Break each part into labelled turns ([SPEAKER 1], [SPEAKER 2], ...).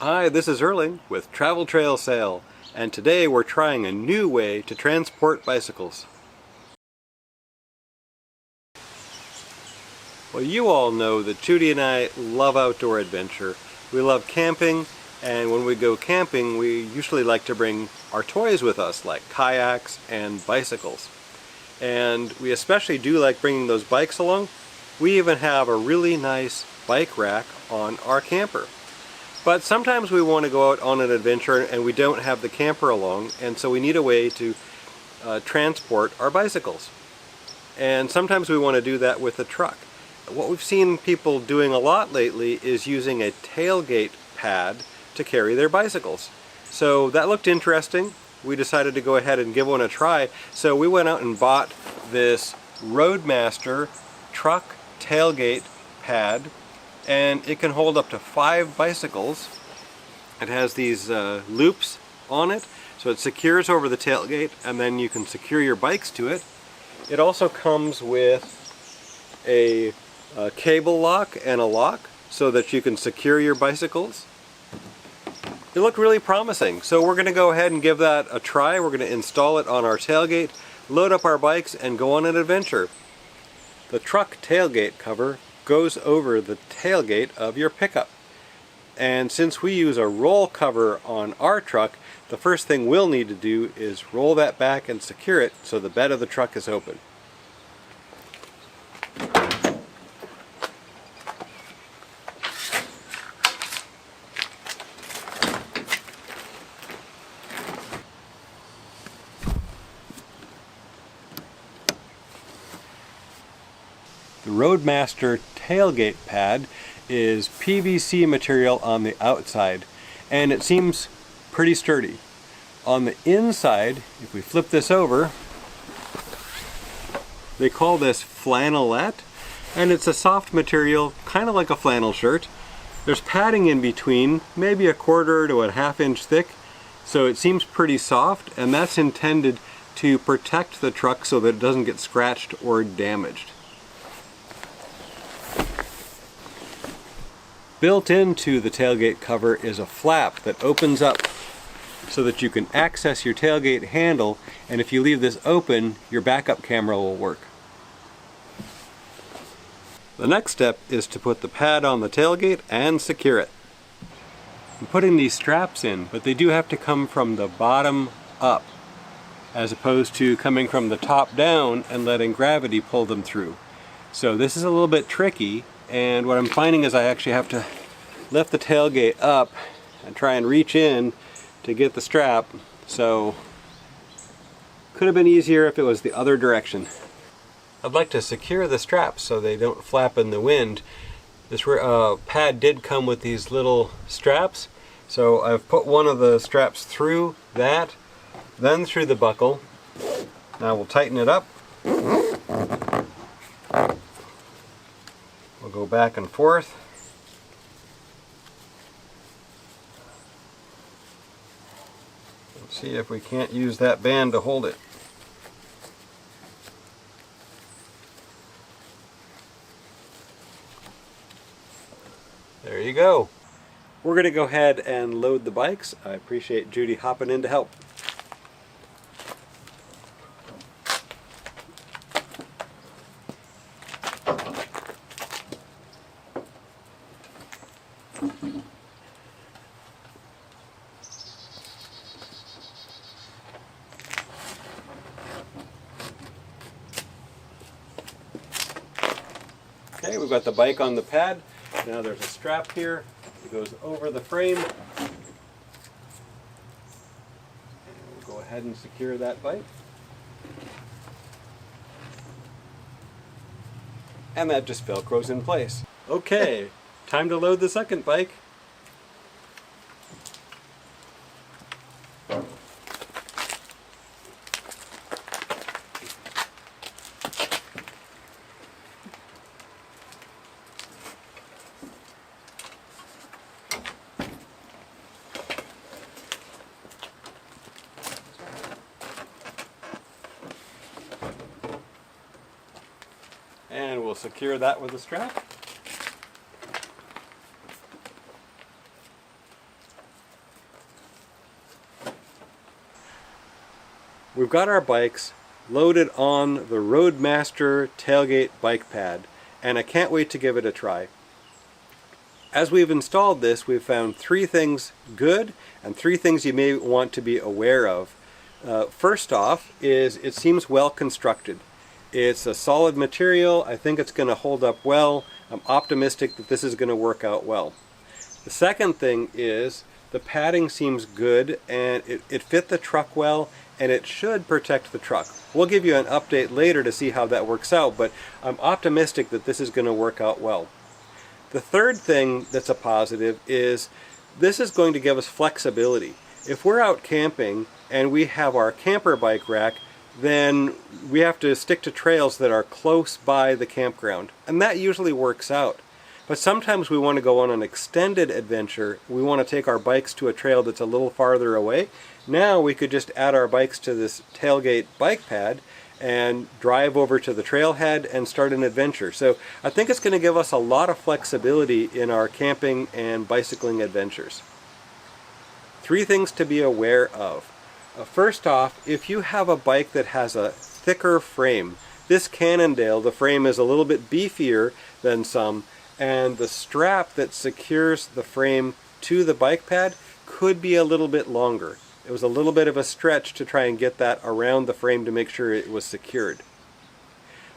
[SPEAKER 1] Hi, this is Erling with Travel Trail Sail, and today we're trying a new way to transport bicycles. Well, you all know that Judy and I love outdoor adventure. We love camping, and when we go camping we usually like to bring our toys with us, like kayaks and bicycles. And we especially do like bringing those bikes along. We even have a really nice bike rack on our camper. But sometimes we want to go out on an adventure and we don't have the camper along, and so we need a way to transport our bicycles. And sometimes we want to do that with a truck. What we've seen people doing a lot lately is using a tailgate pad to carry their bicycles. So that looked interesting. We decided to go ahead and give one a try. So we went out and bought this Roadmaster truck tailgate pad, and it can hold up to 5 bicycles. It has these loops on it, so it secures over the tailgate, and then you can secure your bikes to it. It also comes with a cable lock and a lock so that you can secure your bicycles. It looked really promising, so we're going to go ahead and give that a try. We're going to install it on our tailgate, load up our bikes, and go on an adventure. The truck tailgate cover goes over the tailgate of your pickup. And since we use a roll cover on our truck, the first thing we'll need to do is roll that back and secure it so the bed of the truck is open. The Roadmaster Tailgate Pad is PVC material on the outside, and it seems pretty sturdy. On the inside, if we flip this over, they call this flannelette, and it's a soft material, kind of like a flannel shirt. There's padding in between, maybe a 1/4 to a 1/2 inch thick, so it seems pretty soft, and that's intended to protect the truck so that it doesn't get scratched or damaged. Built into the tailgate cover is a flap that opens up so that you can access your tailgate handle, and if you leave this open, your backup camera will work. The next step is to put the pad on the tailgate and secure it. I'm putting these straps in, but they do have to come from the bottom up, as opposed to coming from the top down and letting gravity pull them through. So this is a little bit tricky, and what I'm finding is I actually have to lift the tailgate up and try and reach in to get the strap. So could have been easier if it was the other direction. I'd like to secure the straps so they don't flap in the wind. This pad did come with these little straps, so I've put one of the straps through that, then through the buckle. Now we'll tighten it up. We'll go back and forth. Let's see if we can't use that band to hold it. There you go. We're going to go ahead and load the bikes. I appreciate Judy hopping in to help. Okay, we've got the bike on the pad. Now there's a strap here. It goes over the frame. And we'll go ahead and secure that bike. And that just velcros in place. Okay, time to load the second bike. And we'll secure that with a strap. We've got our bikes loaded on the Roadmaster Tailgate Bike Pad, and I can't wait to give it a try. As we've installed this, we've found 3 things good and 3 things you may want to be aware of. First off is it seems well constructed. It's a solid material. I think it's going to hold up well. I'm optimistic that this is going to work out well. The second thing is the padding seems good, and it fit the truck well, and it should protect the truck. We'll give you an update later to see how that works out, but I'm optimistic that this is going to work out well. The third thing that's a positive is this is going to give us flexibility. If we're out camping and we have our camper bike rack, then we have to stick to trails that are close by the campground, and that usually works out. But sometimes we want to go on an extended adventure. We want to take our bikes to a trail that's a little farther away. Now we could just add our bikes to this tailgate bike pad and drive over to the trailhead and start an adventure. So I think it's going to give us a lot of flexibility in our camping and bicycling adventures. 3 things to be aware of. First off, if you have a bike that has a thicker frame, this Cannondale, the frame is a little bit beefier than some, and the strap that secures the frame to the bike pad could be a little bit longer. It was a little bit of a stretch to try and get that around the frame to make sure it was secured.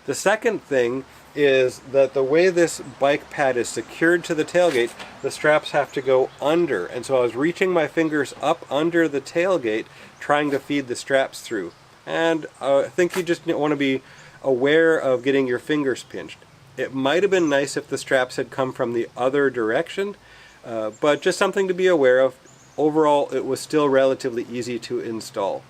[SPEAKER 1] The second thing is that the way this bike pad is secured to the tailgate, the straps have to go under. And so I was reaching my fingers up under the tailgate trying to feed the straps through. And I think you just want to be aware of getting your fingers pinched. It might have been nice if the straps had come from the other direction, but just something to be aware of. Overall, it was still relatively easy to install.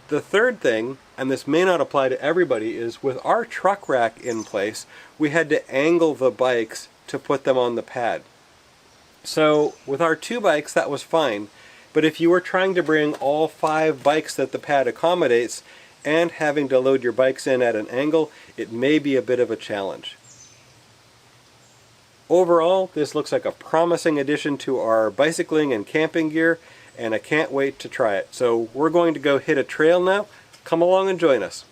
[SPEAKER 1] The third thing, and this may not apply to everybody, is with our truck rack in place, we had to angle the bikes to put them on the pad. So with our 2 bikes, that was fine. But if you were trying to bring all 5 bikes that the pad accommodates and having to load your bikes in at an angle, it may be a bit of a challenge. Overall, this looks like a promising addition to our bicycling and camping gear, and I can't wait to try it. So we're going to go hit a trail now. Come along and join us.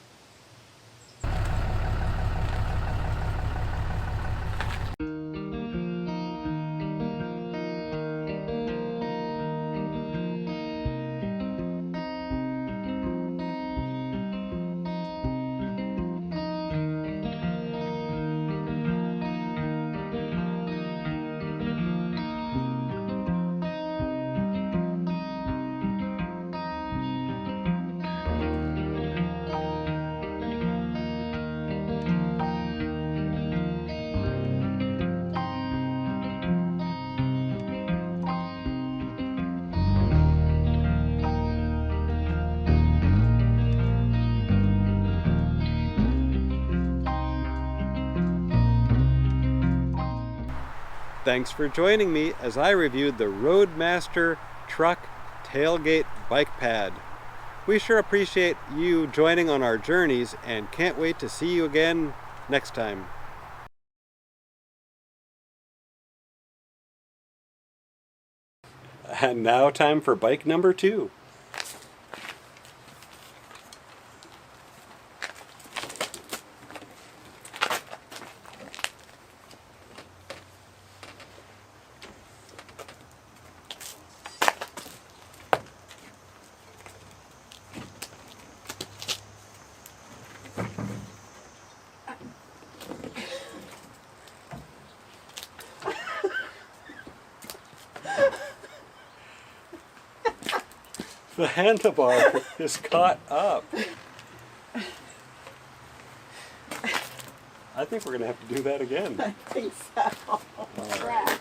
[SPEAKER 1] Thanks for joining me as I reviewed the Roadmaster Truck Tailgate Bike Pad. We sure appreciate you joining on our journeys and can't wait to see you again next time. And now time for bike number 2. The handlebar is caught up. I think we're going to have to do that again.
[SPEAKER 2] I think so. Right.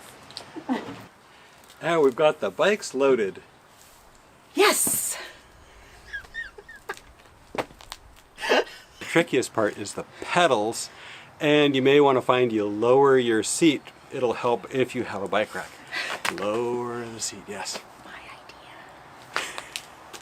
[SPEAKER 1] Now we've got the bikes loaded.
[SPEAKER 2] Yes!
[SPEAKER 1] The trickiest part is the pedals, and you may want to find you lower your seat. It'll help if you have a bike rack. Lower the seat, yes.